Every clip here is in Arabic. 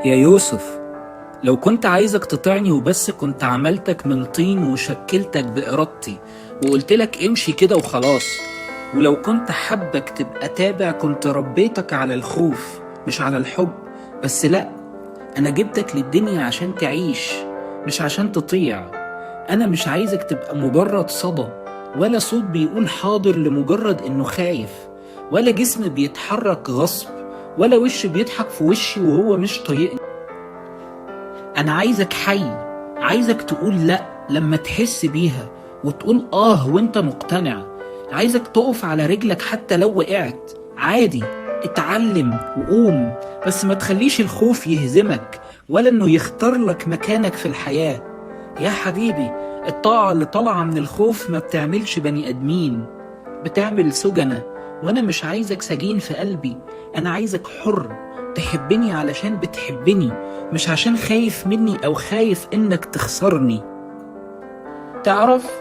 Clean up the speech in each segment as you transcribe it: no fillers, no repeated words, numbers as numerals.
يا يوسف، لو كنت عايزك تطيعني وبس كنت عملتك من طين وشكلتك بإرادتي وقلتلك امشي كده وخلاص. ولو كنت حبك تبقى تابع كنت ربيتك على الخوف مش على الحب. بس لا، أنا جبتك للدنيا عشان تعيش مش عشان تطيع. أنا مش عايزك تبقى مجرد صدى، ولا صوت بيقول حاضر لمجرد إنه خايف، ولا جسم بيتحرك غصب، ولا وش بيضحك في وشي وهو مش طايقني. أنا عايزك حي، عايزك تقول لأ لما تحس بيها، وتقول وانت مقتنع. عايزك تقف على رجلك حتى لو وقعت عادي، اتعلم وقوم. بس ما تخليش الخوف يهزمك ولا انه يختار لك مكانك في الحياة. يا حبيبي، الطاعة اللي طالعة من الخوف ما بتعملش بني ادمين، بتعمل سجنة. وانا مش عايزك سجين في قلبي، انا عايزك حر تحبني علشان بتحبني، مش عشان خايف مني او خايف انك تخسرني. تعرف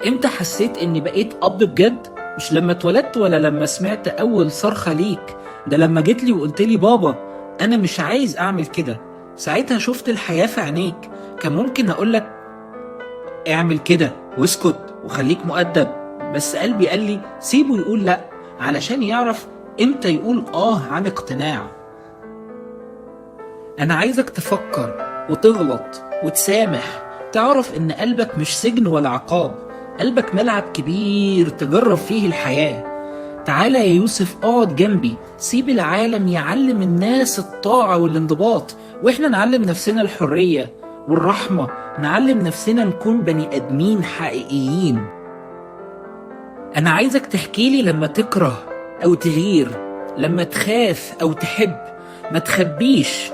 امتى حسيت اني بقيت اب بجد؟ مش لما اتولدت ولا لما سمعت اول صرخة ليك، ده لما جيت لي وقلت لي بابا انا مش عايز اعمل كده. ساعتها شفت الحياة في عينيك. كان ممكن اقولك اعمل كده واسكت وخليك مؤدب، بس قلبي قال لي سيبه يقول لا، علشان يعرف امتى يقول عن اقتناع. انا عايزك تفكر وتغلط وتسامح، تعرف ان قلبك مش سجن ولا عقاب، قلبك ملعب كبير تجرب فيه الحياة. تعالى يا يوسف اقعد جنبي، سيب العالم يعلم الناس الطاعة والانضباط، واحنا نعلم نفسنا الحرية والرحمة، نعلم نفسنا نكون بني ادمين حقيقيين. انا عايزك تحكيلي لما تكره او تغير، لما تخاف او تحب. ما تخبيش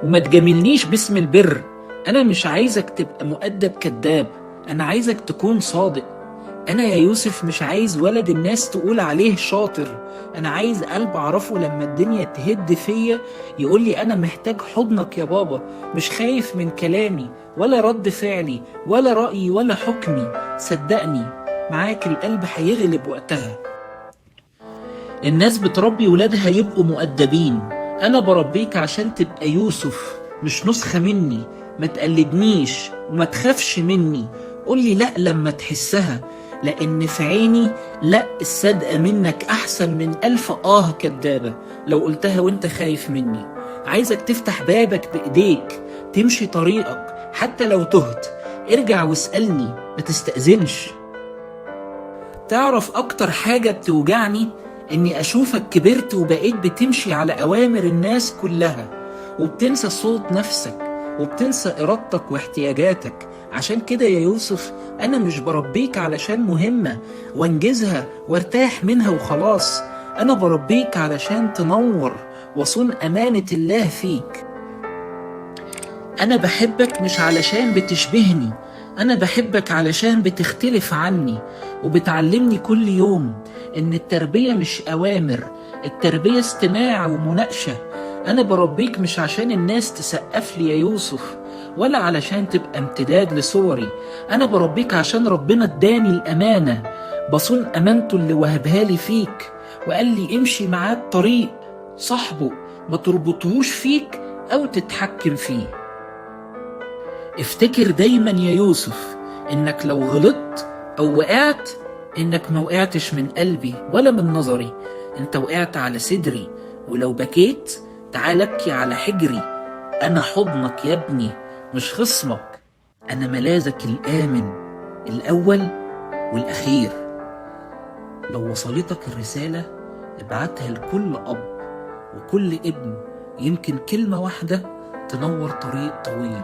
وما تجاملنيش باسم البر. انا مش عايزك تبقى مؤدب كذاب، انا عايزك تكون صادق. انا يا يوسف مش عايز ولد الناس تقول عليه شاطر، انا عايز قلب اعرفه لما الدنيا تهد فيا يقول لي انا محتاج حضنك يا بابا، مش خايف من كلامي ولا رد فعلي ولا رأيي ولا حكمي. صدقني معاك القلب هيغلب وقتها. الناس بتربي ولادها يبقوا مؤدبين، انا بربيك عشان تبقى يوسف مش نسخة مني. ما تقلدنيش وما تخافش مني، قولي لا لما تحسها، لان في عيني لا الصدقة منك احسن من 1000 كدابة لو قلتها وانت خايف مني. عايزك تفتح بابك بايديك، تمشي طريقك حتى لو تهت، ارجع واسألني ما تستأذنش. تعرف اكتر حاجة بتوجعني اني اشوفك كبرت وبقيت بتمشي على اوامر الناس كلها، وبتنسى صوت نفسك وبتنسى ارادتك واحتياجاتك. عشان كده يا يوسف انا مش بربيك علشان مهمة وانجزها وارتاح منها وخلاص، انا بربيك علشان تنور وصون امانة الله فيك. أنا بحبك مش علشان بتشبهني، أنا بحبك علشان بتختلف عني، وبتعلمني كل يوم إن التربية مش أوامر، التربية استماع ومناقشة. أنا بربيك مش عشان الناس تسقف لي يا يوسف، ولا علشان تبقى امتداد لصوري. أنا بربيك عشان ربنا اداني الأمانة، بصون أمانته اللي وهبها لي فيك، وقال لي امشي معاه الطريق صاحبه، ما تربطهوش فيك أو تتحكم فيه. افتكر دايما يا يوسف انك لو غلطت او وقعت، انك ما وقعتش من قلبي ولا من نظري، انت وقعت على صدري. ولو بكيت تعال ابكي على حجري، انا حضنك يا ابني مش خصمك، انا ملاذك الامن الاول والاخير. لو وصلتك الرسالة ابعتها لكل اب وكل ابن، يمكن كلمة واحدة تنور طريق طويل.